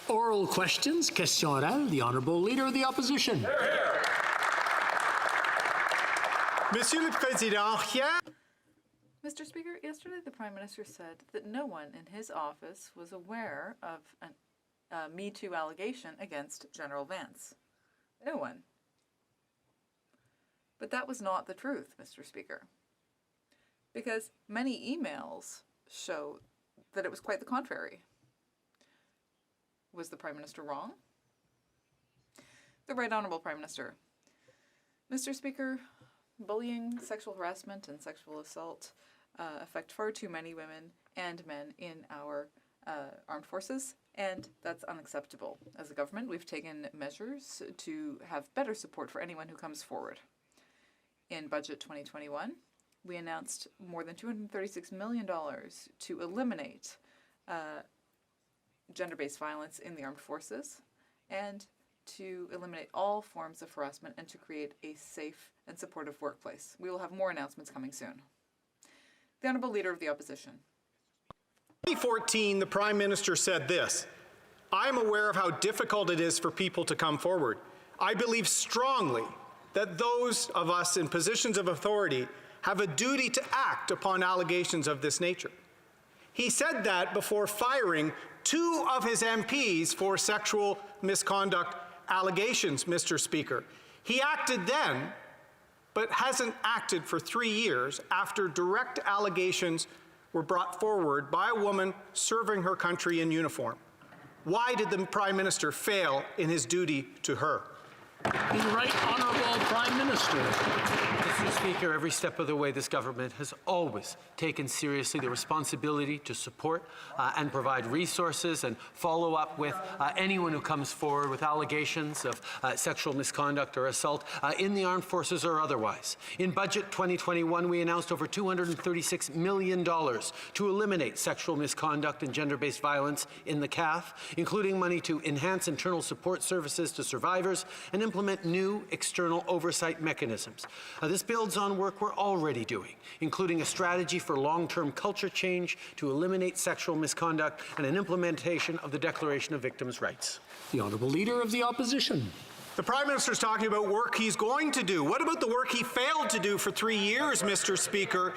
Oral questions, question orale, the Honourable Leader of the Opposition. Hear, hear. Monsieur le Président, hier... Mr. Speaker, yesterday the Prime Minister said that no one in his office was aware of a Me Too allegation against General Vance. No one. But that was not the truth, Mr. Speaker, because many emails show that it was quite the contrary. Was the Prime Minister wrong? The Right Honourable Prime Minister. Mr. Speaker, bullying, sexual harassment, and sexual assault affect far too many women and men in our armed forces, and that's unacceptable. As a government, we've taken measures to have better support for anyone who comes forward. In Budget 2021, we announced more than $236 million to eliminate gender-based violence in the armed forces and to eliminate all forms of harassment and to create a safe and supportive workplace. We will have more announcements coming soon. The Honourable Leader of the Opposition. In 2014, the Prime Minister said this: "I am aware of how difficult it is for people to come forward. I believe strongly that those of us in positions of authority have a duty to act upon allegations of this nature." He said that before firing 2 of his MPs for sexual misconduct allegations, Mr. Speaker. He acted then, but hasn't acted for 3 years after direct allegations were brought forward by a woman serving her country in uniform. Why did the Prime Minister fail in his duty to her? The Right Honourable Prime Minister. Mr. Speaker, every step of the way, this government has always taken seriously the responsibility to support and provide resources and follow up with anyone who comes forward with allegations of sexual misconduct or assault in the armed forces or otherwise. In Budget 2021, we announced over $236 million to eliminate sexual misconduct and gender-based violence in the CAF, including money to enhance internal support services to survivors and implement new external oversight mechanisms. This builds on work we're already doing, including a strategy for long-term culture change to eliminate sexual misconduct and an implementation of the Declaration of Victims' Rights. The Honourable Leader of the Opposition. The Prime Minister is talking about work he's going to do. What about the work he failed to do for 3 years, Mr. Speaker?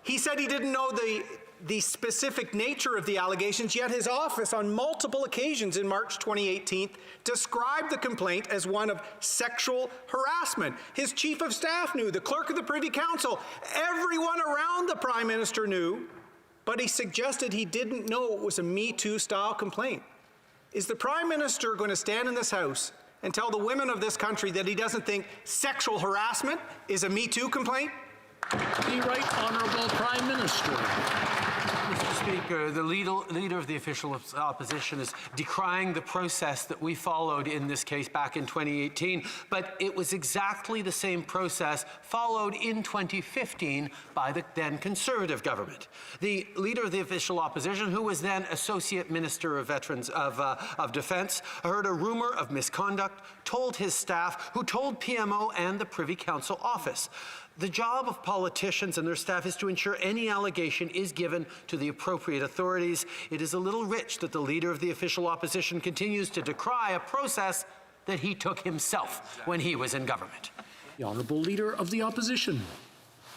He said he didn't know the specific nature of the allegations, yet his office on multiple occasions in March 2018 described the complaint as one of sexual harassment. His Chief of Staff knew, the Clerk of the Privy Council, everyone around the Prime Minister knew, but he suggested he didn't know it was a Me Too style complaint. Is the Prime Minister going to stand in this House and tell the women of this country that he doesn't think sexual harassment is a Me Too complaint? The Right Honourable Prime Minister. Mr. Speaker, the leader of the official opposition is decrying the process that we followed in this case back in 2018, but it was exactly the same process followed in 2015 by the then Conservative government. The leader of the official opposition, who was then Associate Minister of Veterans of Defence, heard a rumour of misconduct, told his staff, who told PMO and the Privy Council office. The job of politicians and their staff is to ensure any allegation is given to the appropriate authorities. It is a little rich that the leader of the official opposition continues to decry a process that he took himself when he was in government. The Honourable Leader of the Opposition.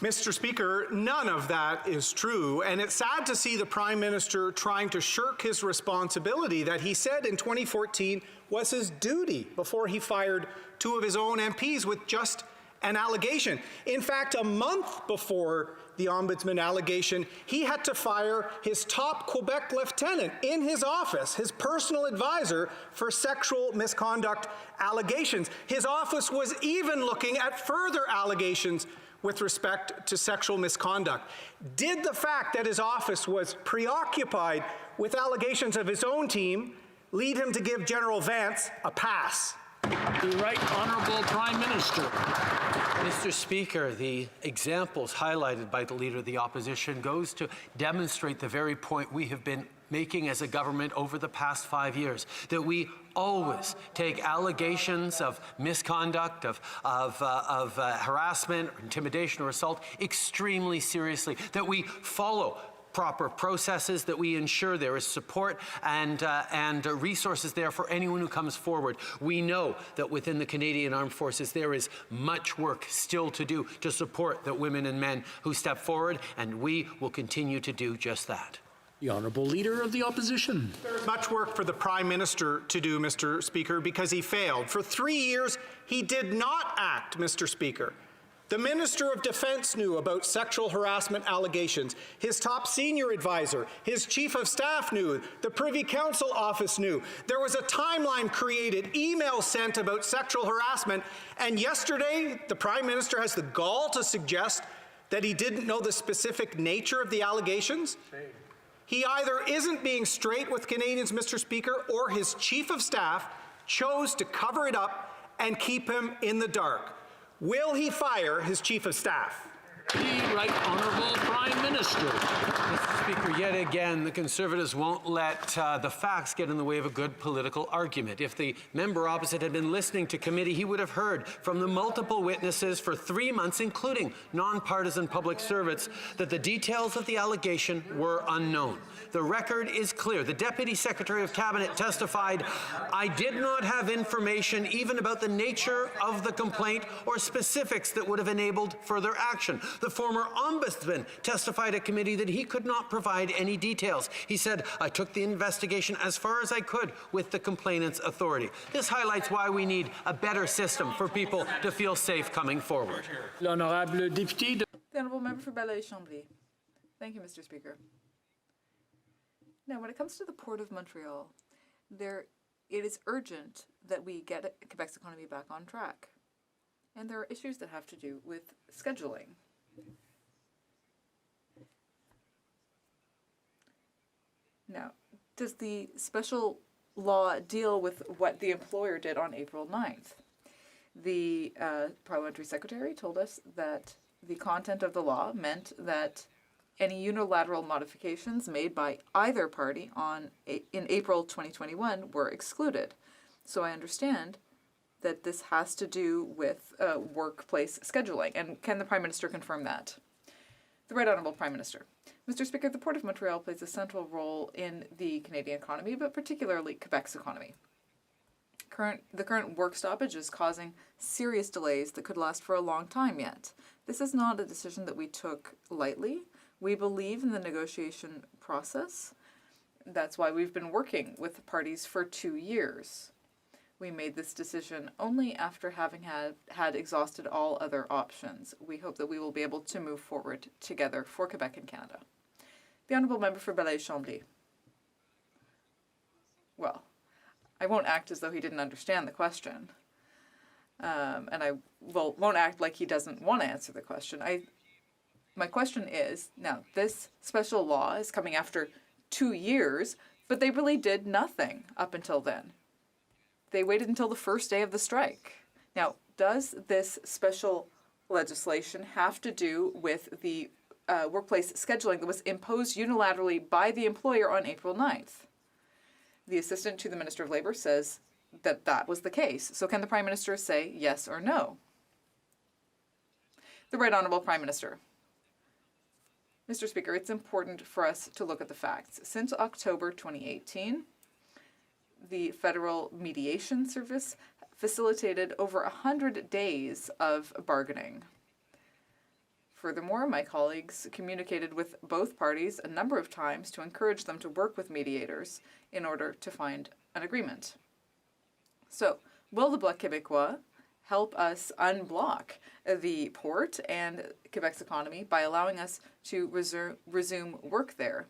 Mr. Speaker, none of that is true, and it's sad to see the Prime Minister trying to shirk his responsibility that he said in 2014 was his duty before he fired 2 of his own MPs with just an allegation. In fact, a month before the Ombudsman allegation, he had to fire his top Quebec lieutenant in his office, his personal advisor, for sexual misconduct allegations. His office was even looking at further allegations with respect to sexual misconduct. Did the fact that his office was preoccupied with allegations of his own team lead him to give General Vance a pass? The Right Honourable Prime Minister. Mr. Speaker, the examples highlighted by the Leader of the Opposition goes to demonstrate the very point we have been making as a government over the past 5 years, that we always take allegations of misconduct, of harassment, or intimidation or assault extremely seriously, that we follow proper processes, that we ensure there is support and resources there for anyone who comes forward. We know that within the Canadian Armed Forces there is much work still to do to support the women and men who step forward, and we will continue to do just that. The Honourable Leader of the Opposition. There's much work for the Prime Minister to do, Mr. Speaker, because he failed. For 3 years, he did not act, Mr. Speaker. The Minister of Defence knew about sexual harassment allegations. His top senior advisor, his Chief of Staff knew. The Privy Council office knew. There was a timeline created, emails sent about sexual harassment, and yesterday, the Prime Minister has the gall to suggest that he didn't know the specific nature of the allegations. He either isn't being straight with Canadians, Mr. Speaker, or his Chief of Staff chose to cover it up and keep him in the dark. Will he fire his Chief of Staff? The Right Honourable Prime Minister. Mr. Speaker, yet again, the Conservatives won't let the facts get in the way of a good political argument. If the member opposite had been listening to committee, he would have heard from the multiple witnesses for 3 months, including non-partisan public servants, that the details of the allegation were unknown. The record is clear. The Deputy Secretary of Cabinet testified, "I did not have information even about the nature of the complaint or specifics that would have enabled further action." The former ombudsman testified at committee that he could not provide any details. He said, "I took the investigation as far as I could with the complainant's authority." This highlights why we need a better system for people to feel safe coming forward. L'Honourable Député de... The Honourable Member for Belleuil-Chambly. Thank you, Mr. Speaker. Now, when it comes to the Port of Montreal, it is urgent that we get Quebec's economy back on track. And there are issues that have to do with scheduling. Now, does the special law deal with what the employer did on April 9th? The parliamentary secretary told us that the content of the law meant that any unilateral modifications made by either party in April 2021 were excluded. So I understand that this has to do with workplace scheduling. And can the Prime Minister confirm that? The Right Honourable Prime Minister. Mr. Speaker, the Port of Montreal plays a central role in the Canadian economy, but particularly Quebec's economy. The current work stoppage is causing serious delays that could last for a long time yet. This is not a decision that we took lightly. We believe in the negotiation process. That's why we've been working with the parties for 2 years. We made this decision only after having had exhausted all other options. We hope that we will be able to move forward together for Quebec and Canada. The Honourable Member for Belleuil-Chambly. Well, I won't act as though he didn't understand the question. And I won't act like he doesn't want to answer the question. My question is, now, this special law is coming after 2 years, but they really did nothing up until then. They waited until the first day of the strike. Now, does this special legislation have to do with the workplace scheduling that was imposed unilaterally by the employer on April 9th? The assistant to the Minister of Labour says that that was the case. So can the Prime Minister say yes or no? The Right Honourable Prime Minister. Mr. Speaker, it's important for us to look at the facts. Since October 2018, the Federal Mediation Service facilitated over 100 days of bargaining. Furthermore, my colleagues communicated with both parties a number of times to encourage them to work with mediators in order to find an agreement. So, will the Bloc Québécois help us unblock the port and Quebec's economy by allowing us to resume work there?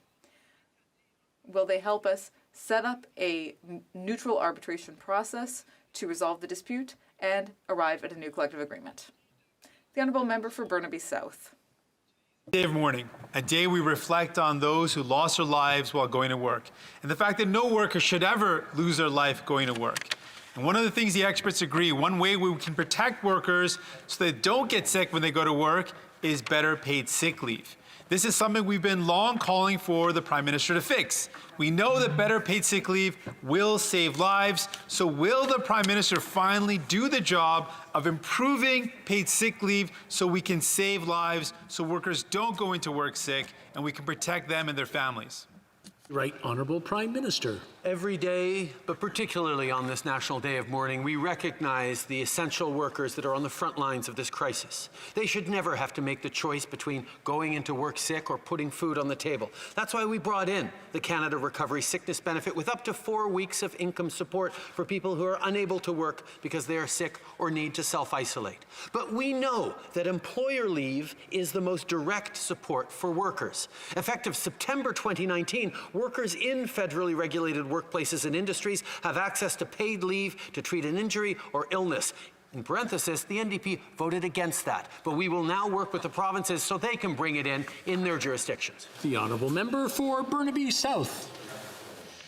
Will they help us set up a neutral arbitration process to resolve the dispute and arrive at a new collective agreement? The Honourable Member for Burnaby South. Day of mourning, a day we reflect on those who lost their lives while going to work, and the fact that no worker should ever lose their life going to work. And one of the things the experts agree, one way we can protect workers so they don't get sick when they go to work is better paid sick leave. This is something we've been long calling for the Prime Minister to fix. We know that better paid sick leave will save lives, so will the Prime Minister finally do the job of improving paid sick leave so we can save lives, so workers don't go into work sick, and we can protect them and their families? Right Honourable Prime Minister. Every day, but particularly on this National Day of Mourning, we recognize the essential workers that are on the front lines of this crisis. They should never have to make the choice between going into work sick or putting food on the table. That's why we brought in the Canada Recovery Sickness Benefit with up to 4 weeks of income support for people who are unable to work because they are sick or need to self-isolate. But we know that employer leave is the most direct support for workers. Effective September 2019, workers in federally regulated workplaces and industries have access to paid leave to treat an injury or illness. In parenthesis, the NDP voted against that, but we will now work with the provinces so they can bring it in their jurisdictions. The Honourable Member for Burnaby South.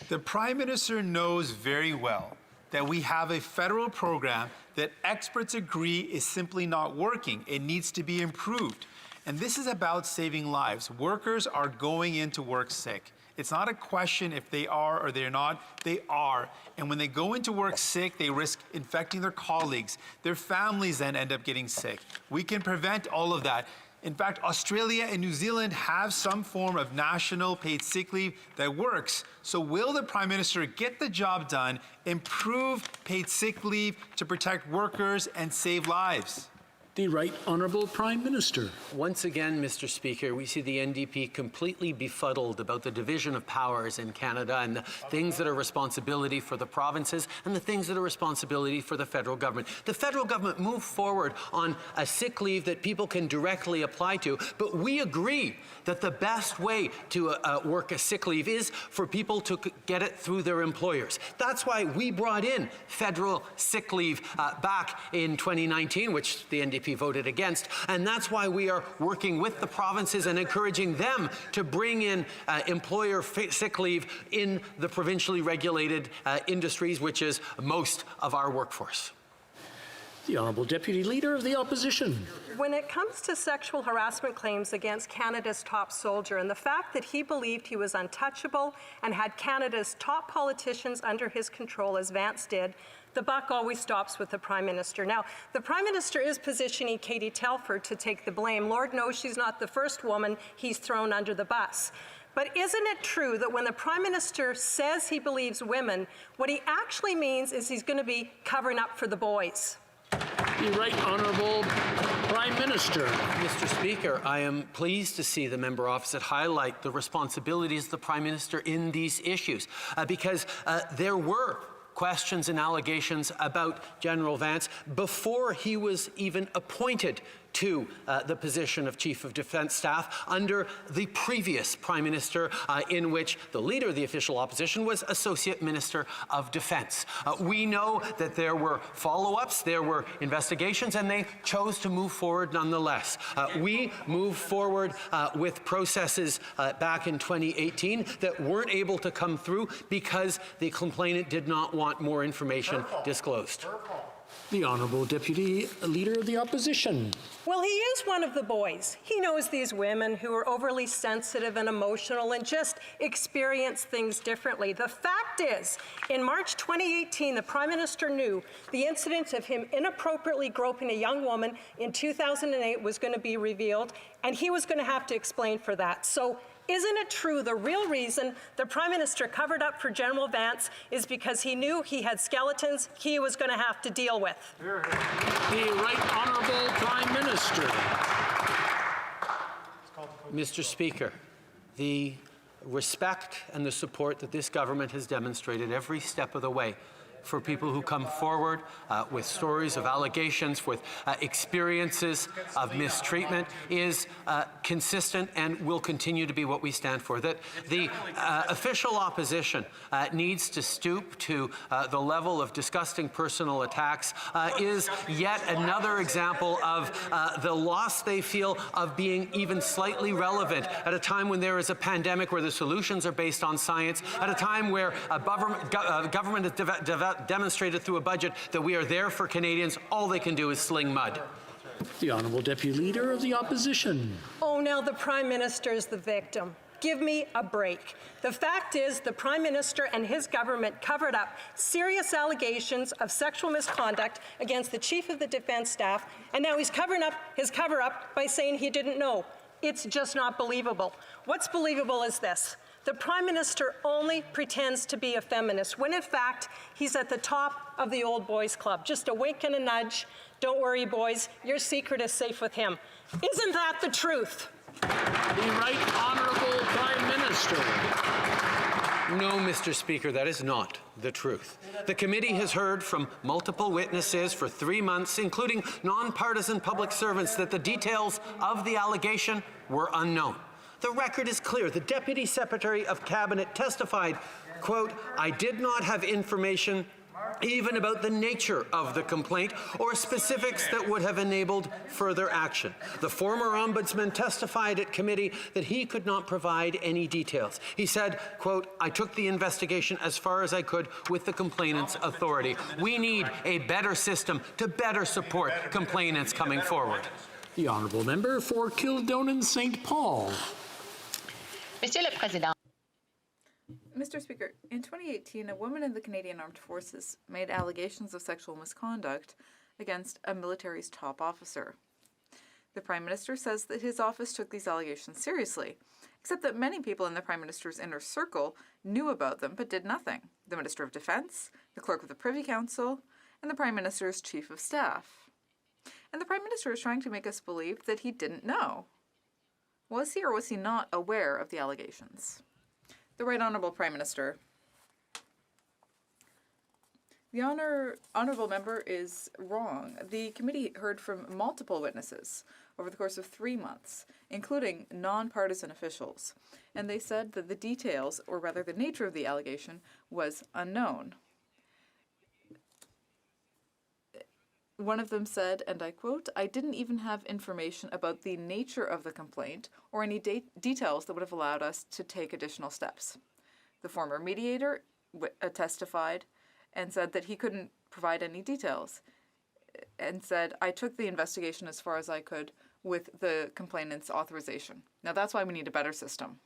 The Prime Minister knows very well that we have a federal program that experts agree is simply not working. It needs to be improved. And this is about saving lives. Workers are going into work sick. It's not a question if they are or they're not, they are. And when they go into work sick, they risk infecting their colleagues. Their families then end up getting sick. We can prevent all of that. In fact, Australia and New Zealand have some form of national paid sick leave that works. So will the Prime Minister get the job done, improve paid sick leave to protect workers and save lives? The Right Honourable Prime Minister. Once again, Mr. Speaker, we see the NDP completely befuddled about the division of powers in Canada and the things that are responsibility for the provinces and the things that are responsibility for the federal government. The federal government moved forward on a sick leave that people can directly apply to, but we agree that the best way to work a sick leave is for people to get it through their employers. That's why we brought in federal sick leave back in 2019, which the NDP voted against, and that's why we are working with the provinces and encouraging them to bring in employer sick leave in the provincially regulated industries, which is most of our workforce. The Honourable Deputy Leader of the Opposition. When it comes to sexual harassment claims against Canada's top soldier and the fact that he believed he was untouchable and had Canada's top politicians under his control, as Vance did, the buck always stops with the Prime Minister. Now, the Prime Minister is positioning Katie Telford to take the blame. Lord knows she's not the first woman he's thrown under the bus. But isn't it true that when the Prime Minister says he believes women, what he actually means is he's going to be covering up for the boys? The Right Honourable Prime Minister. Mr. Speaker, I am pleased to see the member opposite highlight the responsibilities of the Prime Minister in these issues because there were questions and allegations about General Vance before he was even appointed to the position of Chief of Defence Staff under the previous Prime Minister, in which the leader of the official opposition was Associate Minister of Defence. We know that there were follow-ups, there were investigations, and they chose to move forward nonetheless. We moved forward with processes back in 2018 that weren't able to come through because the complainant did not want more information disclosed. The Honourable Deputy Leader of the Opposition. Well, he is one of the boys. He knows these women who are overly sensitive and emotional and just experience things differently. The fact is, in March 2018, the Prime Minister knew the incident of him inappropriately groping a young woman in 2008 was going to be revealed, and he was going to have to explain for that. So, isn't it true the real reason the Prime Minister covered up for General Vance is because he knew he had skeletons he was going to have to deal with? The Right Honourable Prime Minister. Mr. Speaker, the respect and the support that this government has demonstrated every step of the way for people who come forward with stories of allegations, with experiences of mistreatment is consistent and will continue to be what we stand for. That the official opposition needs to stoop to the level of disgusting personal attacks is yet another example of the loss they feel of being even slightly relevant at a time when there is a pandemic where the solutions are based on science, at a time where a government has demonstrated through a budget that we are there for Canadians. All they can do is sling mud. The Honourable Deputy Leader of the Opposition. Oh, now the Prime Minister is the victim. Give me a break. The fact is, the Prime Minister and his government covered up serious allegations of sexual misconduct against the Chief of the Defence Staff, and now he's covering up his cover-up by saying he didn't know. It's just not believable. What's believable is this. The Prime Minister only pretends to be a feminist, when in fact, he's at the top of the old boys club. Just a wink and a nudge. Don't worry, boys, your secret is safe with him. Isn't that the truth? The Right Honourable Prime Minister. No, Mr. Speaker, that is not the truth. The committee has heard from multiple witnesses for 3 months, including nonpartisan public servants, that the details of the allegation were unknown. The record is clear. The Deputy Secretary of Cabinet testified, quote, "I did not have information even about the nature of the complaint or specifics that would have enabled further action." The former ombudsman testified at committee that he could not provide any details. He said, quote, "I took the investigation as far as I could with the complainant's authority." We need a better system to better support complainants coming forward. The Honourable Member for Kildonan St. Paul. Monsieur le Président. Mr. Speaker, in 2018, a woman in the Canadian Armed Forces made allegations of sexual misconduct against a military's top officer. The Prime Minister says that his office took these allegations seriously, except that many people in the Prime Minister's inner circle knew about them but did nothing. The Minister of Defence, the Clerk of the Privy Council, and the Prime Minister's Chief of Staff. And the Prime Minister is trying to make us believe that he didn't know. Was he or was he not aware of the allegations? The Right Honourable Prime Minister. The Honourable Member is wrong. The committee heard from multiple witnesses over the course of 3 months, including non-partisan officials, and they said that the details, or rather the nature of the allegation, was unknown. One of them said, and I quote, "I didn't even have information about the nature of the complaint or any details that would have allowed us to take additional steps." The former mediator testified and said that he couldn't provide any details and said, "I took the investigation as far as I could with the complainant's authorization." Now that's why we need a better system.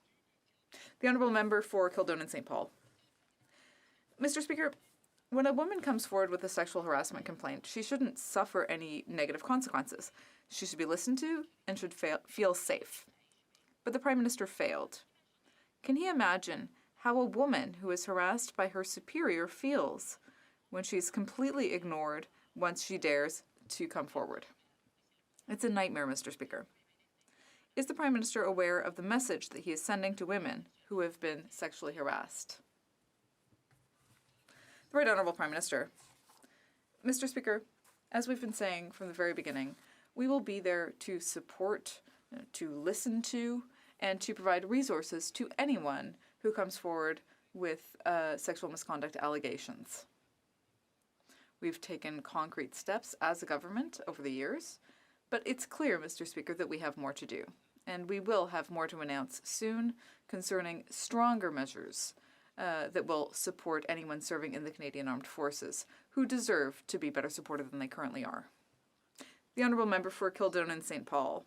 The Honourable Member for Kildonan St. Paul. Mr. Speaker, when a woman comes forward with a sexual harassment complaint, she shouldn't suffer any negative consequences. She should be listened to and should feel safe. But the Prime Minister failed. Can he imagine how a woman who is harassed by her superior feels when she's completely ignored once she dares to come forward? It's a nightmare, Mr. Speaker. Is the Prime Minister aware of the message that he is sending to women who have been sexually harassed? The Right Honourable Prime Minister. Mr. Speaker, as we've been saying from the very beginning, we will be there to support, to listen to, and to provide resources to anyone who comes forward with sexual misconduct allegations. We've taken concrete steps as a government over the years, but it's clear, Mr. Speaker, that we have more to do. And we will have more to announce soon concerning stronger measures that will support anyone serving in the Canadian Armed Forces who deserve to be better supported than they currently are. The Honourable Member for Kildonan St. Paul.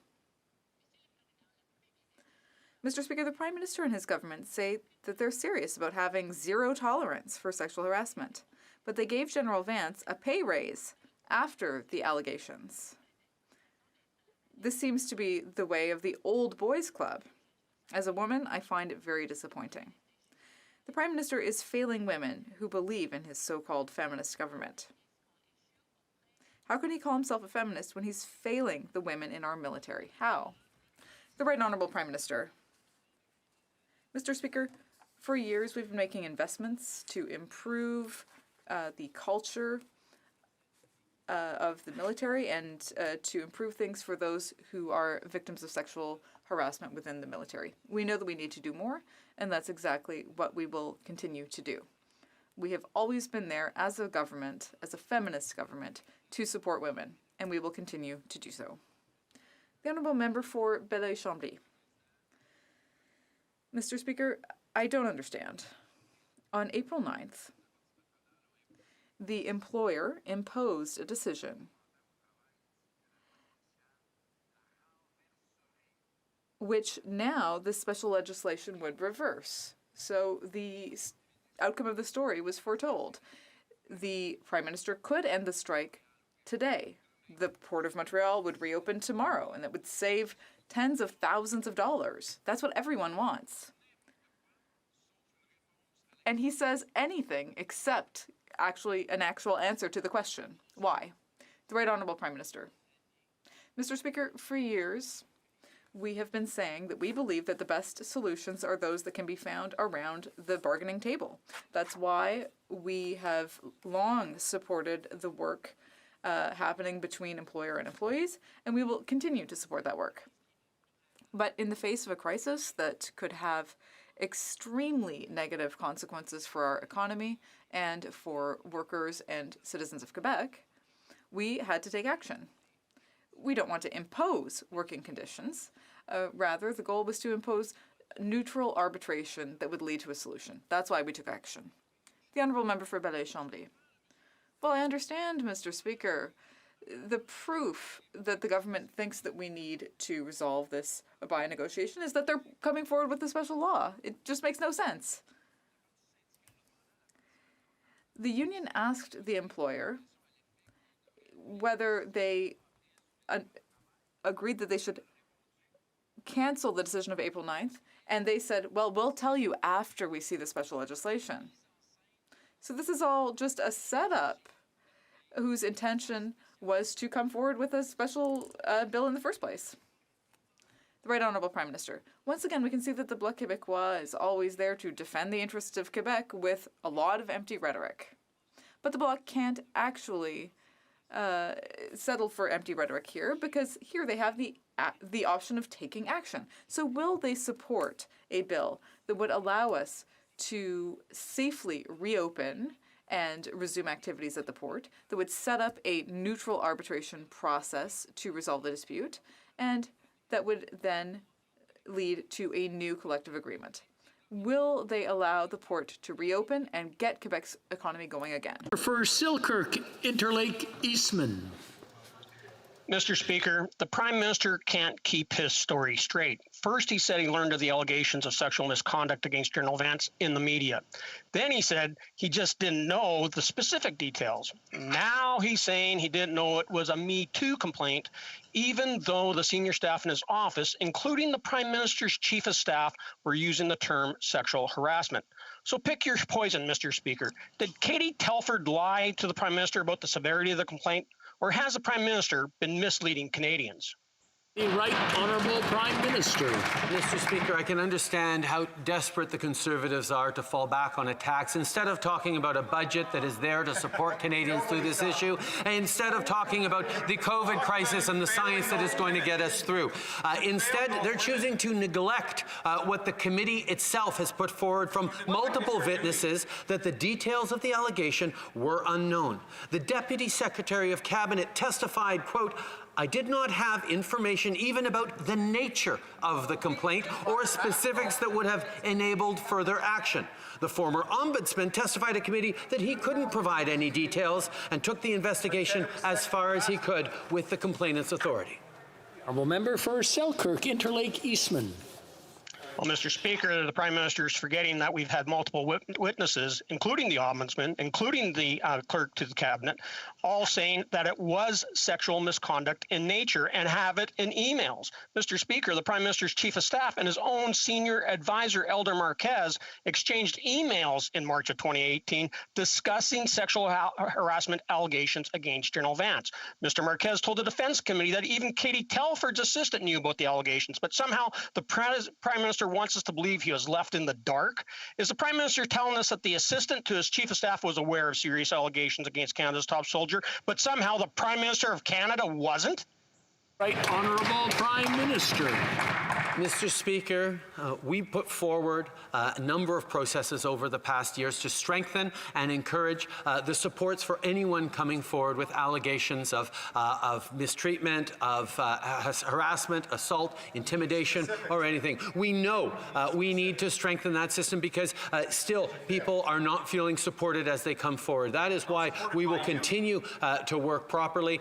Mr. Speaker, the Prime Minister and his government say that they're serious about having zero tolerance for sexual harassment, but they gave General Vance a pay raise after the allegations. This seems to be the way of the old boys club. As a woman, I find it very disappointing. The Prime Minister is failing women who believe in his so-called feminist government. How can he call himself a feminist when he's failing the women in our military? How? The Right Honourable Prime Minister. Mr. Speaker, for years we've been making investments to improve the culture of the military and to improve things for those who are victims of sexual harassment within the military. We know that we need to do more, and that's exactly what we will continue to do. We have always been there as a government, as a feminist government, to support women, and we will continue to do so. The Honourable Member for Belleuil-Chambly. Mr. Speaker, I don't understand. On April 9th, the employer imposed a decision which now this special legislation would reverse. So the outcome of the story was foretold. The Prime Minister could end the strike today. The Port of Montreal would reopen tomorrow, and that would save tens of thousands of dollars. That's what everyone wants. And he says anything except actually an actual answer to the question. Why? The Right Honourable Prime Minister. Mr. Speaker, for years, we have been saying that we believe that the best solutions are those that can be found around the bargaining table. That's why we have long supported the work happening between employer and employees, and we will continue to support that work. But in the face of a crisis that could have extremely negative consequences for our economy and for workers and citizens of Quebec, we had to take action. We don't want to impose working conditions. Rather, the goal was to impose neutral arbitration that would lead to a solution. That's why we took action. The Honourable Member for Belleuil-Chambly. Well, I understand, Mr. Speaker. The proof that the government thinks that we need to resolve this by negotiation is that they're coming forward with a special law. It just makes no sense. The union asked the employer whether they agreed that they should cancel the decision of April 9th, and they said, well, we'll tell you after we see the special legislation. So this is all just a setup whose intention was to come forward with a special bill in the first place. The Right Honourable Prime Minister. Once again, we can see that the Bloc Québécois is always there to defend the interests of Quebec with a lot of empty rhetoric. But the Bloc can't actually settle for empty rhetoric here, because here they have the option of taking action. So will they support a bill that would allow us to safely reopen and resume activities at the port, that would set up a neutral arbitration process to resolve the dispute, and that would then lead to a new collective agreement? Will they allow the port to reopen and get Quebec's economy going again? For Selkirk, Interlake, Eastman. Mr. Speaker, the Prime Minister can't keep his story straight. First, he said he learned of the allegations of sexual misconduct against Gen Vance in the media. Then he said he just didn't know the specific details. Now he's saying he didn't know it was a Me Too complaint, even though the senior staff in his office, including the Prime Minister's chief of staff, were using the term sexual harassment. So pick your poison, Mr. Speaker. Did Katie Telford lie to the Prime Minister about the severity of the complaint? Or has the Prime Minister been misleading Canadians? The Right Honourable Prime Minister. Mr. Speaker, I can understand how desperate the Conservatives are to fall back on attacks. Instead of talking about a budget that is there to support Canadians through this issue, and instead of talking about the COVID crisis and the science that is going to get us through, instead they're choosing to neglect what the committee itself has put forward from multiple witnesses, that the details of the allegation were unknown. The Deputy Secretary of Cabinet testified, quote, I did not have information even about the nature of the complaint or specifics that would have enabled further action. The former ombudsman testified at committee that he couldn't provide any details and took the investigation as far as he could with the complainant's authority. Honourable Member for Selkirk, Interlake, Eastman. Well, Mr. Speaker, the Prime Minister is forgetting that we've had multiple witnesses, including the Ombudsman, including the clerk to the Cabinet, all saying that it was sexual misconduct in nature and have it in emails. Mr. Speaker, the Prime Minister's Chief of Staff and his own senior advisor, Elder Marquez, exchanged emails in March of 2018 discussing sexual harassment allegations against Gen Vance. Mr. Marquez told the Defense Committee that even Katie Telford's assistant knew about the allegations, but somehow the Prime Minister wants us to believe he was left in the dark. Is the Prime Minister telling us that the assistant to his Chief of Staff was aware of serious allegations against Canada's top soldier, but somehow the Prime Minister of Canada wasn't? Right Honourable Prime Minister. Mr. Speaker, we put forward a number of processes over the past years to strengthen and encourage the supports for anyone coming forward with allegations of mistreatment, of harassment, assault, intimidation, or anything. We know we need to strengthen that system because still people are not feeling supported as they come forward. That is why we will continue to work properly.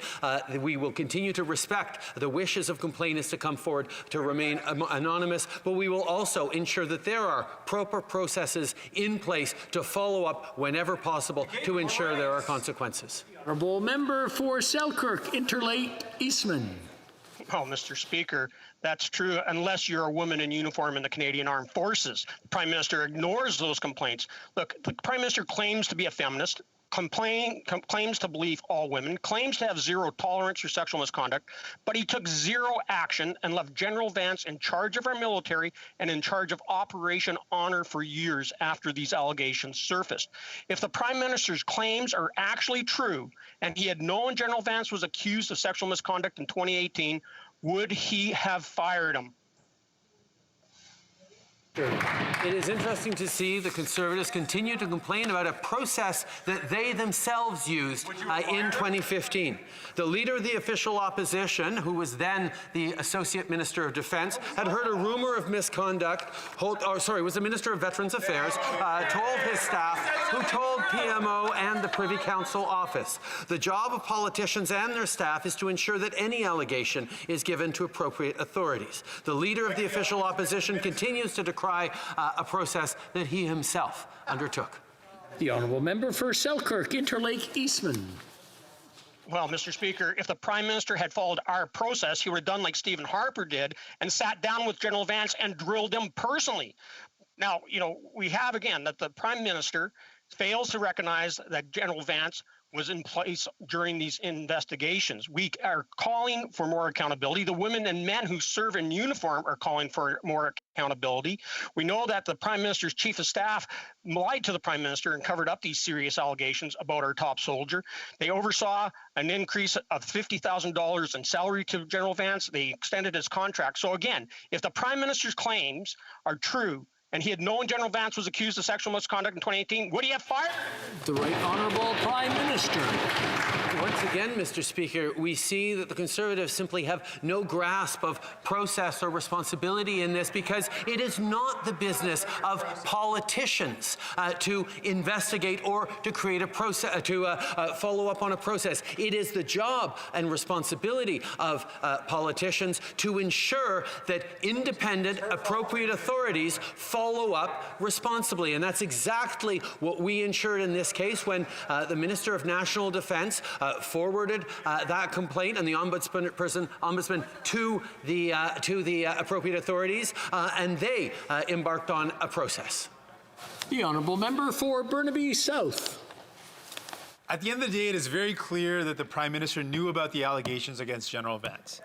We will continue to respect the wishes of complainants to come forward to remain anonymous, but we will also ensure that there are proper processes in place to follow up whenever possible to ensure there are consequences. Honourable Member for Selkirk, Interlake, Eastman. Oh, Mr. Speaker, that's true unless you're a woman in uniform in the Canadian Armed Forces. The Prime Minister ignores those complaints. Look, the Prime Minister claims to be a feminist, claims to believe all women, claims to have zero tolerance for sexual misconduct, but he took zero action and left General Vance in charge of our military and in charge of Operation Honor for years after these allegations surfaced. If the Prime Minister's claims are actually true and he had known General Vance was accused of sexual misconduct in 2018, would he have fired him? It is interesting to see the Conservatives continue to complain about a process that they themselves used in 2015. The leader of the official opposition, who was then the Associate Minister of Defence, had heard a rumour of misconduct, was the Minister of Veterans Affairs, told his staff, who told PMO and the Privy Council office. The job of politicians and their staff is to ensure that any allegation is given to appropriate authorities. The leader of the official opposition continues to decry a process that he himself undertook. The Honourable Member for Selkirk, Interlake, Eastman. Well, Mr. Speaker, if the Prime Minister had followed our process, he would have done like Stephen Harper did and sat down with General Vance and drilled him personally. Now, we have again that the Prime Minister fails to recognize that General Vance was in place during these investigations. We are calling for more accountability. The women and men who serve in uniform are calling for more accountability. We know that the Prime Minister's Chief of Staff lied to the Prime Minister and covered up these serious allegations about our top soldier. They oversaw an increase of $50,000 in salary to General Vance. They extended his contract. So again, if the Prime Minister's claims are true, and he had known General Vance was accused of sexual misconduct in 2018, would he have fired? The Right Honourable Prime Minister. Once again, Mr. Speaker, we see that the Conservatives simply have no grasp of process or responsibility in this, because it is not the business of politicians to investigate or to create a process, to follow up on a process. It is the job and responsibility of politicians to ensure that independent, appropriate authorities follow up responsibly. And that's exactly what we ensured in this case when the Minister of National Defence forwarded that complaint and the ombudsman to the appropriate authorities, and they embarked on a process. The Honourable Member for Burnaby South. At the end of the day, it is very clear that the Prime Minister knew about the allegations against General Vance.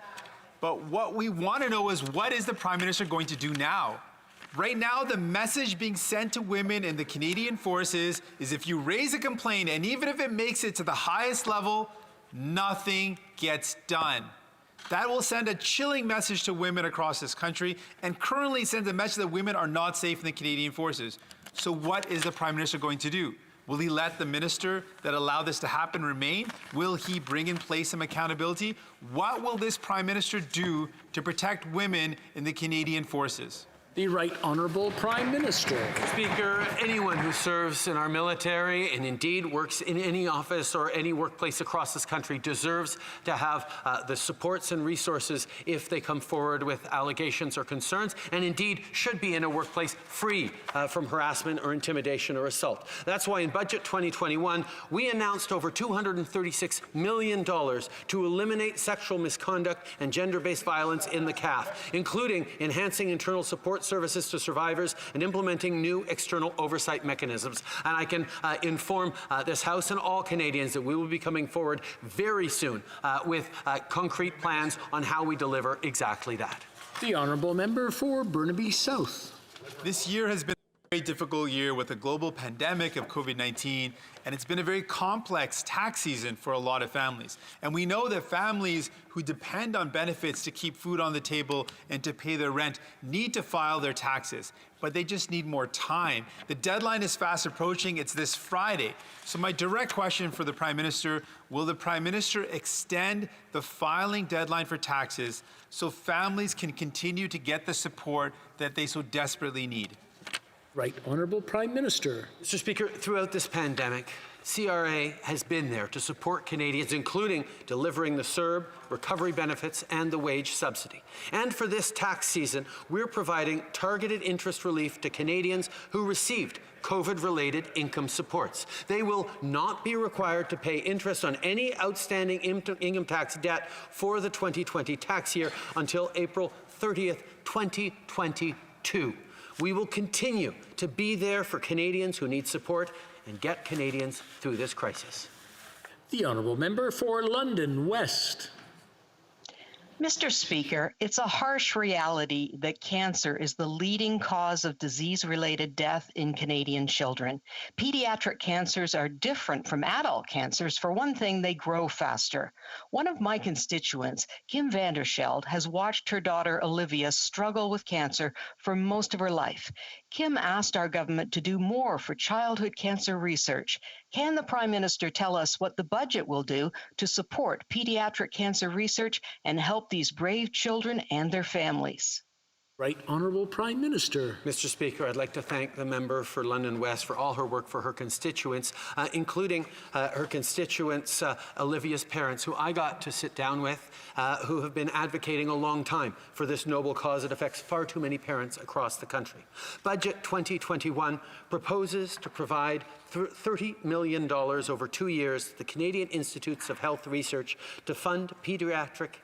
But what we want to know is, what is the Prime Minister going to do now? Right now, the message being sent to women in the Canadian Forces is, if you raise a complaint, and even if it makes it to the highest level, nothing gets done. That will send a chilling message to women across this country, and currently sends a message that women are not safe in the Canadian Forces. So what is the Prime Minister going to do? Will he let the minister that allowed this to happen remain? Will he bring in place some accountability? What will this Prime Minister do to protect women in the Canadian Forces? The Right Honourable Prime Minister. Speaker, anyone who serves in our military and indeed works in any office or any workplace across this country deserves to have the supports and resources if they come forward with allegations or concerns, and indeed should be in a workplace free from harassment or intimidation or assault. That's why in Budget 2021, we announced over $236 million to eliminate sexual misconduct and gender-based violence in the CAF, including enhancing internal support services to survivors and implementing new external oversight mechanisms. And I can inform this House and all Canadians that we will be coming forward very soon with concrete plans on how we deliver exactly that. The Honourable Member for Burnaby South. This year has been a very difficult year with a global pandemic of COVID-19, and it's been a very complex tax season for a lot of families. And we know that families who depend on benefits to keep food on the table and to pay their rent need to file their taxes, but they just need more time. The deadline is fast approaching. It's this Friday. So my direct question for the Prime Minister, will the Prime Minister extend the filing deadline for taxes so families can continue to get the support that they so desperately need? Right Honourable Prime Minister. Mr. Speaker, throughout this pandemic, CRA has been there to support Canadians, including delivering the CERB, recovery benefits, and the wage subsidy. And for this tax season, we're providing targeted interest relief to Canadians who received COVID-related income supports. They will not be required to pay interest on any outstanding income tax debt for the 2020 tax year until April 30th, 2022. We will continue to be there for Canadians who need support and get Canadians through this crisis. The honourable member for London West. Mr. Speaker, it's a harsh reality that cancer is the leading cause of disease-related death in Canadian children. Pediatric cancers are different from adult cancers. For one thing, they grow faster. One of my constituents, Kim Vanderscheld, has watched her daughter Olivia struggle with cancer for most of her life. Kim asked our government to do more for childhood cancer research. Can the Prime Minister tell us what the budget will do to support pediatric cancer research and help these brave children and their families? Right Honourable Prime Minister. Mr. Speaker, I'd like to thank the member for London West for all her work for her constituents, including her constituents, Olivia's parents, who I got to sit down with, who have been advocating a long time for this noble cause that affects far too many parents across the country. Budget 2021 proposes to provide $30 million over 2 years to the Canadian Institutes of Health Research to fund pediatric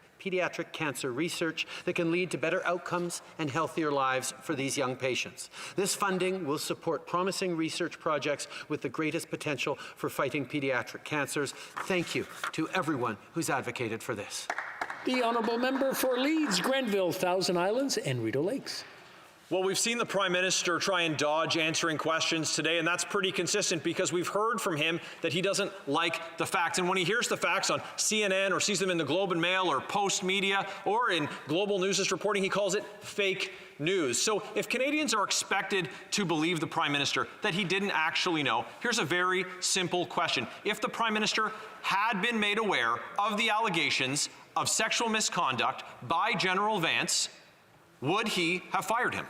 cancer research that can lead to better outcomes and healthier lives for these young patients. This funding will support promising research projects with the greatest potential for fighting pediatric cancers. Thank you to everyone who's advocated for this. The honourable member for Leeds, Grenville, Thousand Islands, and Rideau Lakes. Well, we've seen the Prime Minister try and dodge answering questions today, and that's pretty consistent because we've heard from him that he doesn't like the facts. And when he hears the facts on CNN or sees them in the Globe and Mail or Post Media or in Global News' reporting, he calls it fake news. So if Canadians are expected to believe the Prime Minister that he didn't actually know, here's a very simple question. If the Prime Minister had been made aware of the allegations of sexual misconduct by General Vance, would he have fired him?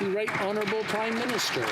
The Right Honourable Prime Minister.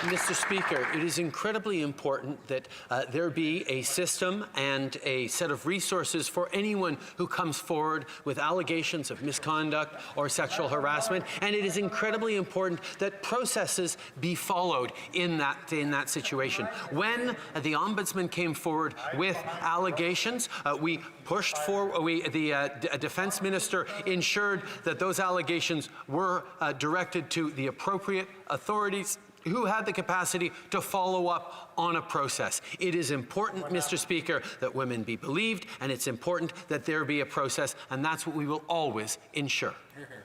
Mr. Speaker, it is incredibly important that there be a system and a set of resources for anyone who comes forward with allegations of misconduct or sexual harassment, and it is incredibly important that processes be followed in that situation. When the Ombudsman came forward with allegations, we pushed forward, the Defence Minister ensured that those allegations were directed to the appropriate authorities who had the capacity to follow up on a process. It is important, Mr. Speaker, that women be believed, and it's important that there be a process, and that's what we will always ensure.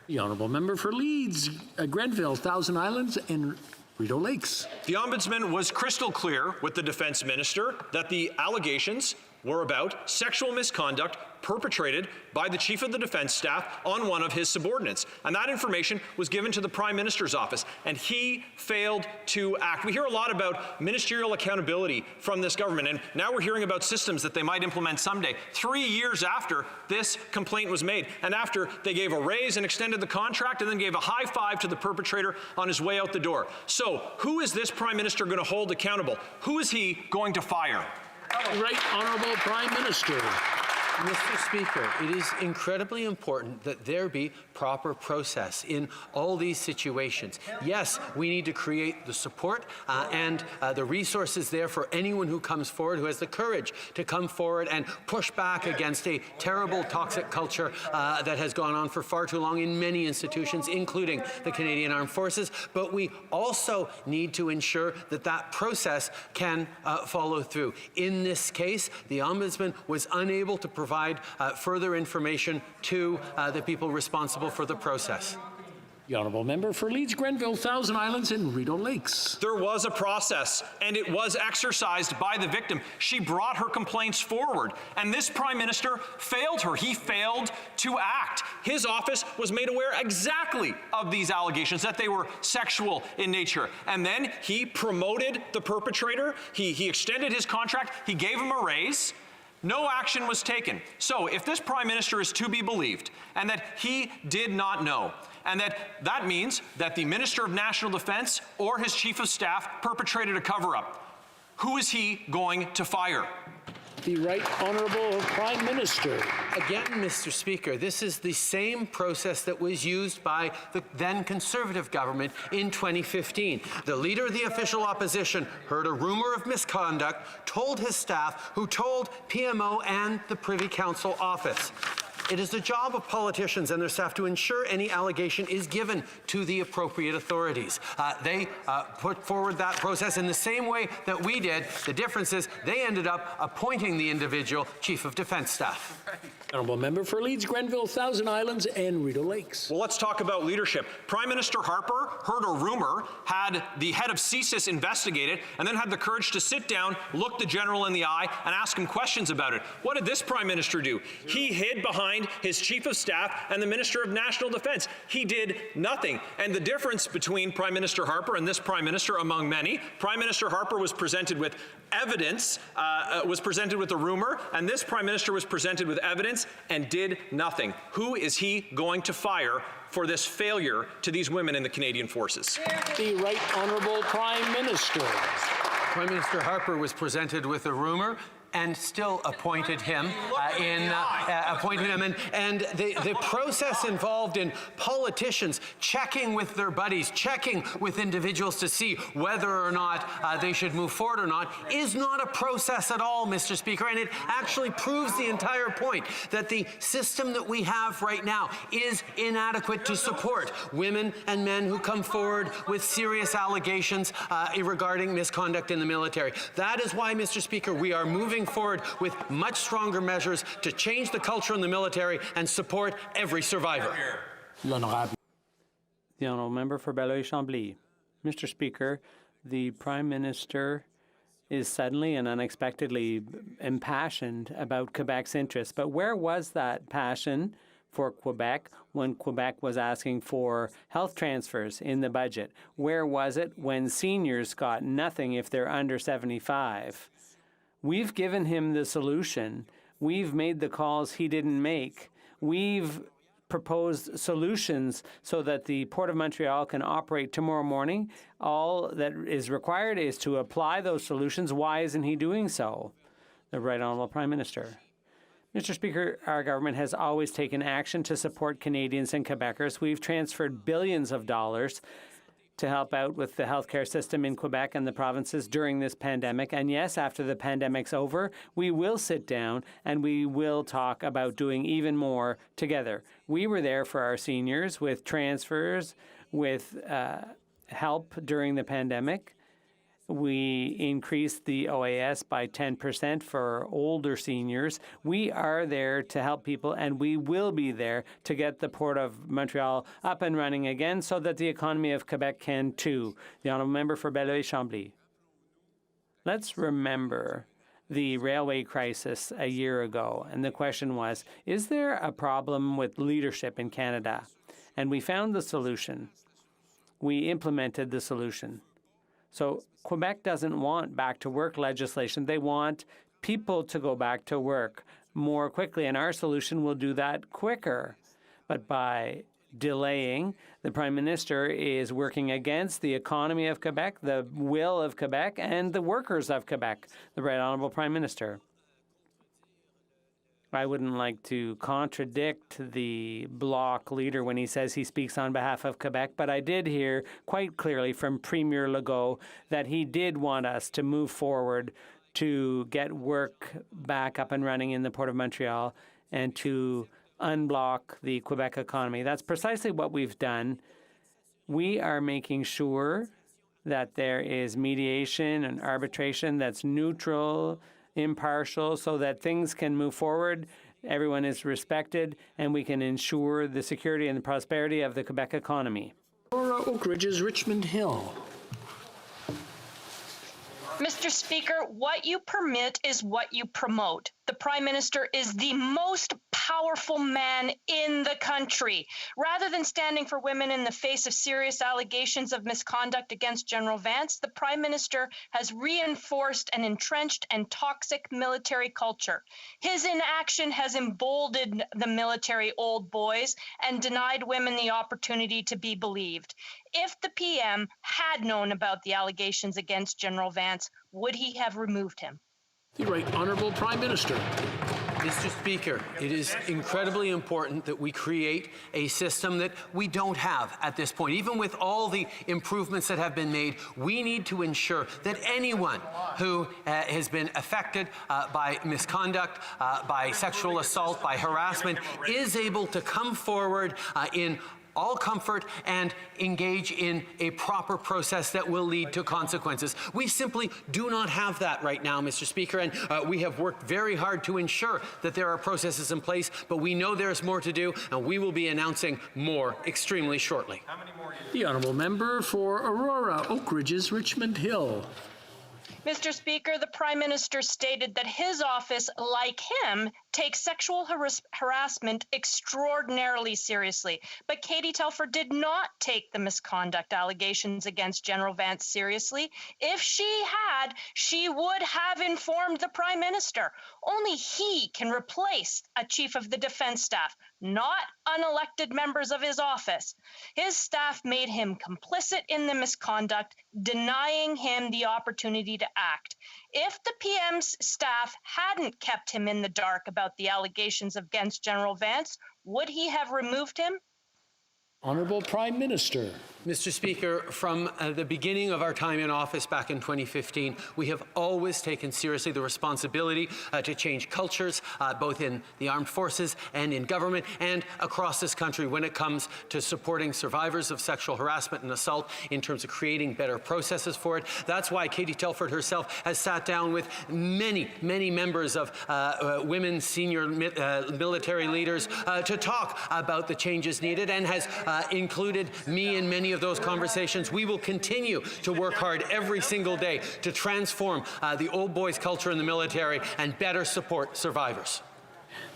The honourable member for Leeds, Grenville, Thousand Islands, and Rideau Lakes. The Ombudsman was crystal clear with the Defence Minister that the allegations were about sexual misconduct perpetrated by the Chief of the Defence Staff on one of his subordinates. And that information was given to the Prime Minister's office, and he failed to act. We hear a lot about ministerial accountability from this government, and now we're hearing about systems that they might implement someday, 3 years after this complaint was made, and after they gave a raise and extended the contract and then gave a high five to the perpetrator on his way out the door. So who is this Prime Minister going to hold accountable? Who is he going to fire? Right Honourable Prime Minister. Mr. Speaker, it is incredibly important that there be proper process in all these situations. Yes, we need to create the support and the resources there for anyone who comes forward, who has the courage to come forward and push back against a terrible toxic culture that has gone on for far too long in many institutions, including the Canadian Armed Forces. But we also need to ensure that that process can follow through. In this case, the Ombudsman was unable to provide further information to the people responsible for the process. The honourable member for Leeds, Grenville, Thousand Islands, and Rideau Lakes. There was a process, and it was exercised by the victim. She brought her complaints forward, and this Prime Minister failed her. He failed to act. His office was made aware exactly of these allegations, that they were sexual in nature. And then he promoted the perpetrator. He extended his contract. He gave him a raise. No action was taken. So if this Prime Minister is to be believed, and that he did not know, and that means that the Minister of National Defence or his Chief of Staff perpetrated a cover-up, Who is he going to fire? The Right Honourable Prime Minister. Again, Mr. Speaker, this is the same process that was used by the then Conservative government in 2015. The leader of the official opposition heard a rumor of misconduct, told his staff, who told PMO and the Privy Council office. It is the job of politicians and their staff to ensure any allegation is given to the appropriate authorities. They put forward that process in the same way that we did. The difference is they ended up appointing the individual Chief of Defence Staff. Honourable Member for Leeds, Grenville, Thousand Islands and Rideau Lakes. Well, let's talk about leadership. Prime Minister Harper heard a rumor, had the head of CSIS investigated, and then had the courage to sit down, look the general in the eye, and ask him questions about it. What did this Prime Minister do? He hid behind his Chief of Staff and the Minister of National Defence. He did nothing. And the difference between Prime Minister Harper and this Prime Minister, among many, Prime Minister Harper was presented with evidence, was presented with a rumor, and this Prime Minister was presented with evidence and did nothing. Who is he going to fire for this failure to these women in the Canadian Forces? The Right Honourable Prime Minister. Prime Minister Harper was presented with a rumor and still appointed him and the process involved in politicians checking with their buddies, checking with individuals to see whether or not they should move forward or not is not a process at all, Mr. Speaker, and it actually proves the entire point that the system that we have right now is inadequate to support women and men who come forward with serious allegations regarding misconduct in the military. That is why, Mr. Speaker, we are moving forward with much stronger measures to change the culture in the military and support every survivor. The Honourable Member for Belleuil-Chambly. Mr. Speaker, the Prime Minister is suddenly and unexpectedly impassioned about Quebec's interests. But where was that passion for Quebec when Quebec was asking for health transfers in the budget? Where was it when seniors got nothing if they're under 75? We've given him the solution. We've made the calls he didn't make. We've proposed solutions so that the Port of Montreal can operate tomorrow morning. All that is required is to apply those solutions. Why isn't he doing so? The Right Honourable Prime Minister. Mr. Speaker, our government has always taken action to support Canadians and Quebecers. We've transferred billions of dollars to help out with the healthcare system in Quebec and the provinces during this pandemic. And yes, after the pandemic's over, we will sit down and we will talk about doing even more together. We were there for our seniors with transfers, with help during the pandemic. We increased the OAS by 10% for older seniors. We are there to help people, and we will be there to get the Port of Montreal up and running again so that the economy of Quebec can too. The Honourable Member for Belleuil-Chambly. Let's remember the railway crisis a year ago, and the question was, is there a problem with leadership in Canada? And we found the solution. We implemented the solution. So Quebec doesn't want back-to-work legislation. They want people to go back to work more quickly, and our solution will do that quicker. But by delaying, the Prime Minister is working against the economy of Quebec, the will of Quebec, and the workers of Quebec. The Right Honourable Prime Minister. I wouldn't like to contradict the Bloc leader when he says he speaks on behalf of Quebec, but I did hear quite clearly from Premier Legault that he did want us to move forward to get work back up and running in the Port of Montreal and to unblock the Quebec economy. That's precisely what we've done. We are making sure that there is mediation and arbitration that's neutral, impartial, so that things can move forward, everyone is respected, and we can ensure the security and the prosperity of the Quebec economy. Laura Oak Ridge's Richmond Hill. Mr. Speaker, what you permit is what you promote. The Prime Minister is the most powerful man in the country. Rather than standing for women in the face of serious allegations of misconduct against General Vance, the Prime Minister has reinforced an entrenched and toxic military culture. His inaction has emboldened the military old boys and denied women the opportunity to be believed. If the PM had known about the allegations against General Vance, would he have removed him? The Right Honourable Prime Minister. Mr. Speaker, it is incredibly important that we create a system that we don't have at this point. Even with all the improvements that have been made, we need to ensure that anyone who has been affected by misconduct, by sexual assault, by harassment, is able to come forward in all comfort and engage in a proper process that will lead to consequences. We simply do not have that right now, Mr. Speaker, and we have worked very hard to ensure that there are processes in place, but we know there's more to do, and we will be announcing more extremely shortly. The Honourable Member for Aurora, Oak Ridges, Richmond Hill. Mr. Speaker, the Prime Minister stated that his office, like him, takes sexual harassment extraordinarily seriously. But Katie Telford did not take the misconduct allegations against General Vance seriously. If she had, she would have informed the Prime Minister. Only he can replace a Chief of the Defence Staff, not unelected members of his office. His staff made him complicit in the misconduct, denying him the opportunity to act. If the PM's staff hadn't kept him in the dark about the allegations against General Vance, would he have removed him? Honourable Prime Minister. Mr. Speaker, from the beginning of our time in office back in 2015, we have always taken seriously the responsibility to change cultures, both in the armed forces and in government and across this country when it comes to supporting survivors of sexual harassment and assault in terms of creating better processes for it. That's why Katie Telford herself has sat down with many members of women's senior military leaders to talk about the changes needed and has included me in many of those conversations. We will continue to work hard every single day to transform the old boys culture in the military and better support survivors.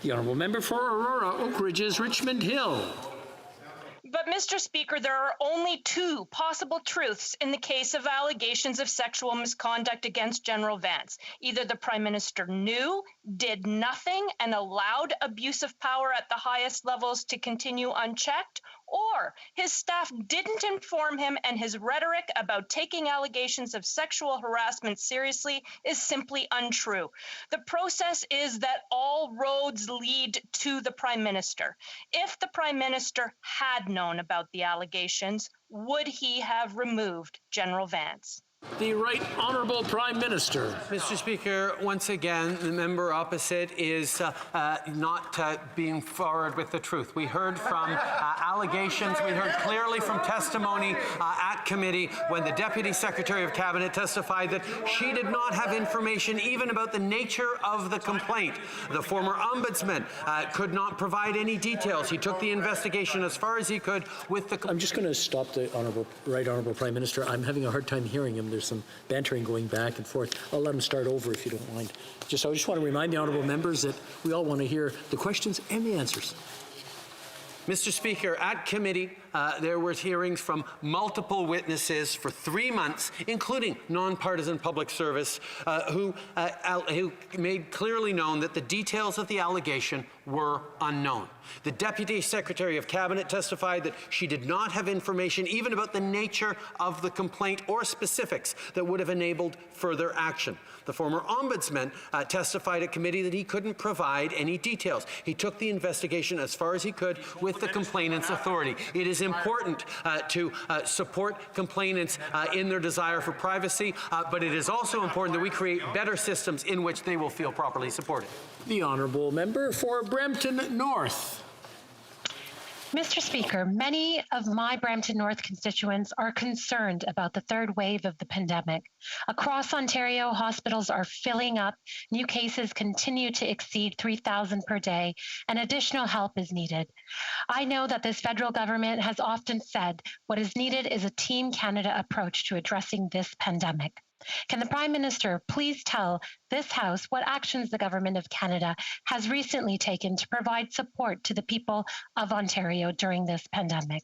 The Honourable Member for Aurora, Oak Ridges, Richmond Hill. But, Mr. Speaker, there are only two possible truths in the case of allegations of sexual misconduct against General Vance. Either the Prime Minister knew, did nothing, and allowed abuse of power at the highest levels to continue unchecked, or his staff didn't inform him and his rhetoric about taking allegations of sexual harassment seriously is simply untrue. The process is that all roads lead to the Prime Minister. If the Prime Minister had known about the allegations, would he have removed General Vance? The Right Honourable Prime Minister. Mr. Speaker, once again, the member opposite is not being forward with the truth. We heard from allegations, we heard clearly from testimony at committee when the Deputy Secretary of Cabinet testified that she did not have information even about the nature of the complaint. The former Ombudsman could not provide any details. He took the investigation as far as he could with the... I'm just going to stop the Right Honourable Prime Minister. I'm having a hard time hearing him. There's some bantering going back and forth. I'll let him start over if you don't mind. I just want to remind the honourable members that we all want to hear the questions and the answers. Mr. Speaker, at committee, there were hearings from multiple witnesses for 3 months, including nonpartisan public service, who made clearly known that the details of the allegation were unknown. The Deputy Secretary of Cabinet testified that she did not have information even about the nature of the complaint or specifics that would have enabled further action. The former Ombudsman testified at committee that he couldn't provide any details. He took the investigation as far as he could with the complainant's authority. It is important to support complainants in their desire for privacy, but it is also important that we create better systems in which they will feel properly supported. The Honourable Member for Brampton North. Mr. Speaker, many of my Brampton North constituents are concerned about the third wave of the pandemic. Across Ontario, hospitals are filling up, new cases continue to exceed 3,000 per day, and additional help is needed. I know that this federal government has often said what is needed is a Team Canada approach to addressing this pandemic. Can the Prime Minister please tell this House what actions the Government of Canada has recently taken to provide support to the people of Ontario during this pandemic?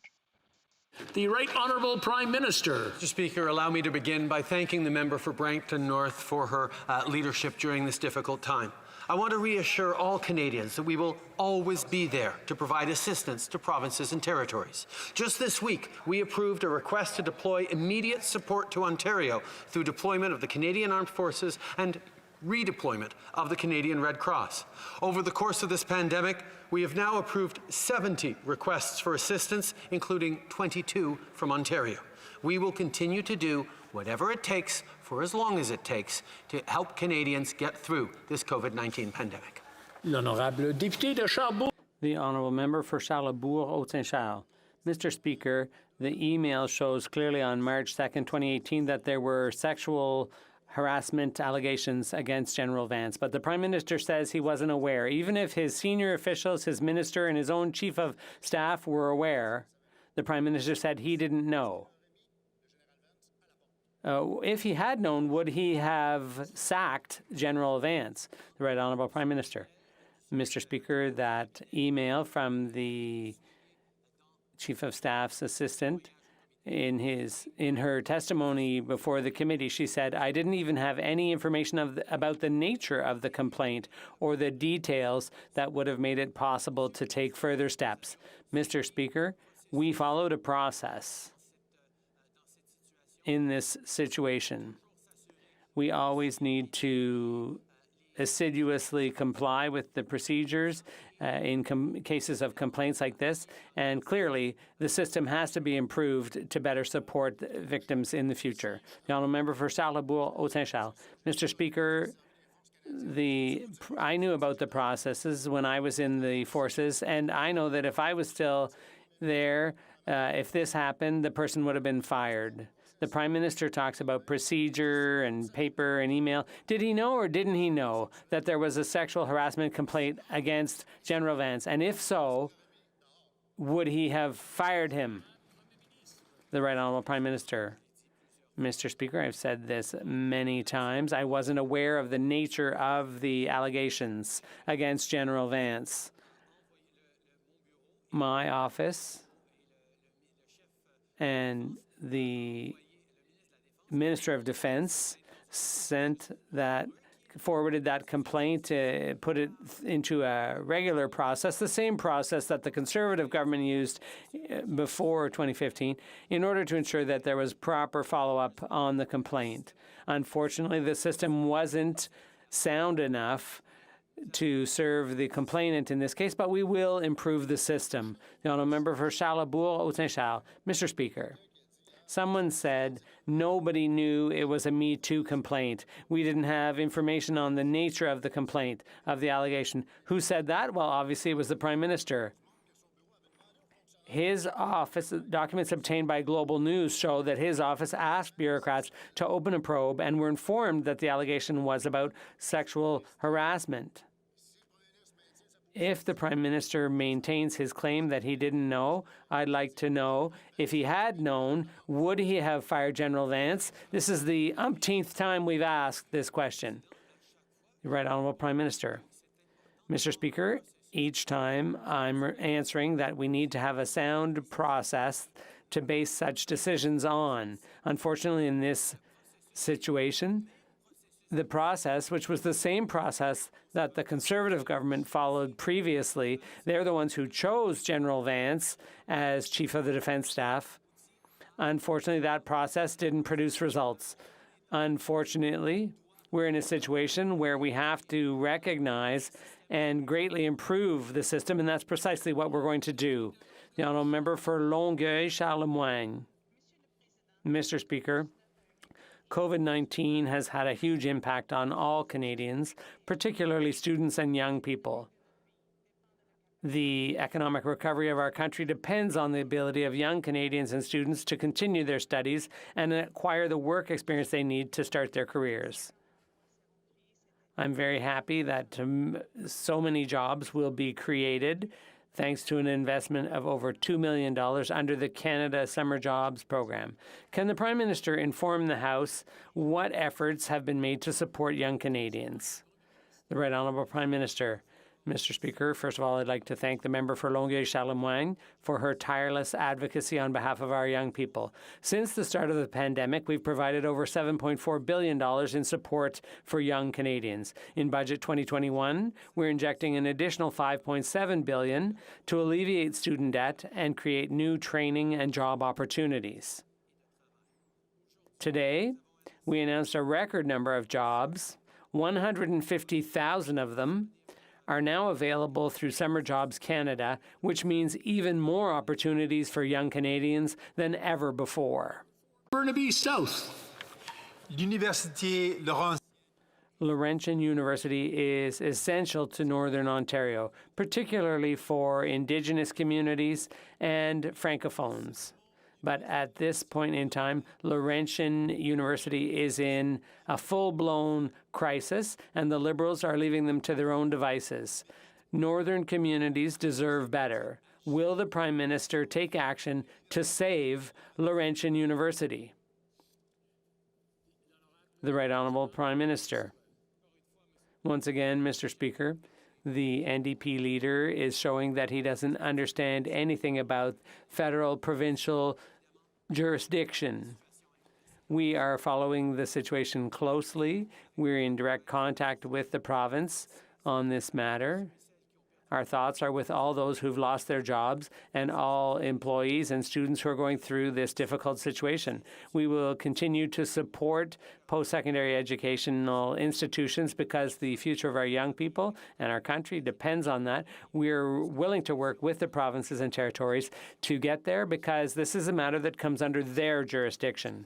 The Right Honourable Prime Minister. Mr. Speaker, allow me to begin by thanking the member for Brampton North for her leadership during this difficult time. I want to reassure all Canadians that we will always be there to provide assistance to provinces and territories. Just this week, we approved a request to deploy immediate support to Ontario through deployment of the Canadian Armed Forces and redeployment of the Canadian Red Cross. Over the course of this pandemic, we have now approved 70 requests for assistance, including 22 from Ontario. We will continue to do whatever it takes for as long as it takes to help Canadians get through this COVID-19 pandemic. L'honorable député de Charbonneau. The honourable member for Charlesbourg, Haute-Saint-Charles. Mr. Speaker, the email shows clearly on March 2nd, 2018 that there were sexual harassment allegations against General Vance, but the Prime Minister says he wasn't aware. Even if his senior officials, his minister and his own chief of staff were aware, the Prime Minister said he didn't know. If he had known, would he have sacked General Vance? The Right Honourable Prime Minister. Mr. Speaker, that email from the Chief of Staff's assistant, in her testimony before the committee, she said, I didn't even have any information about the nature of the complaint or the details that would have made it possible to take further steps. Mr. Speaker, we followed a process in this situation. We always need to assiduously comply with the procedures in cases of complaints like this, and clearly the system has to be improved to better support victims in the future. The honourable member for Charlesbourg, Haute-Saint-Charles. Mr. Speaker, I knew about the processes when I was in the forces, and I know that if I was still there, if this happened, the person would have been fired. The Prime Minister talks about procedure and paper and email. Did he know or didn't he know that there was a sexual harassment complaint against General Vance? And if so, would he have fired him? The Right Honourable Prime Minister. Mr. Speaker, I've said this many times. I wasn't aware of the nature of the allegations against General Vance. My office and the Minister of Defense forwarded that complaint to put it into a regular process, the same process that the Conservative government used before 2015, in order to ensure that there was proper follow-up on the complaint. Unfortunately, the system wasn't sound enough to serve the complainant in this case, but we will improve the system. The honourable member for Charlesbourg, Haute-Saint-Charles. Mr. Speaker, someone said nobody knew it was a Me Too complaint. We didn't have information on the nature of the complaint, of the allegation. Who said that? Well, obviously it was the Prime Minister. His office, documents obtained by Global News show that his office asked bureaucrats to open a probe and were informed that the allegation was about sexual harassment. If the Prime Minister maintains his claim that he didn't know, I'd like to know, if he had known, would he have fired General Vance? This is the umpteenth time we've asked this question. The Right Honourable Prime Minister. Mr. Speaker, each time I'm answering that we need to have a sound process to base such decisions on. Unfortunately, in this situation, the process, which was the same process that the Conservative government followed previously, they're the ones who chose General Vance as Chief of the Defence Staff. Unfortunately, that process didn't produce results. Unfortunately, we're in a situation where we have to recognize and greatly improve the system, and that's precisely what we're going to do. The honourable member for Longueuil, Charlemagne. Mr. Speaker, COVID-19 has had a huge impact on all Canadians, particularly students and young people. The economic recovery of our country depends on the ability of young Canadians and students to continue their studies and acquire the work experience they need to start their careers. I'm very happy that so many jobs will be created thanks to an investment of over $2 million under the Canada Summer Jobs Program. Can the Prime Minister inform the House what efforts have been made to support young Canadians? The Right Honourable Prime Minister. Mr. Speaker, first of all, I'd like to thank the member for Longueuil-Charlemagne for her tireless advocacy on behalf of our young people. Since the start of the pandemic, we've provided over $7.4 billion in support for young Canadians. In Budget 2021, we're injecting an additional $5.7 billion to alleviate student debt and create new training and job opportunities. Today, we announced a record number of jobs, 150,000 of them, are now available through Summer Jobs Canada, which means even more opportunities for young Canadians than ever before. Burnaby South. L'Université Laurentian University is essential to Northern Ontario, particularly for Indigenous communities and Francophones. But at this point in time, Laurentian University is in a full-blown crisis, and the Liberals are leaving them to their own devices. Northern communities deserve better. Will the Prime Minister take action to save Laurentian University? The Right Honourable Prime Minister. Once again, Mr. Speaker, the NDP leader is showing that he doesn't understand anything about federal, provincial jurisdiction. We are following the situation closely. We're in direct contact with the province on this matter. Our thoughts are with all those who've lost their jobs and all employees and students who are going through this difficult situation. We will continue to support post-secondary educational institutions because the future of our young people and our country depends on that. We're willing to work with the provinces and territories to get there because this is a matter that comes under their jurisdiction.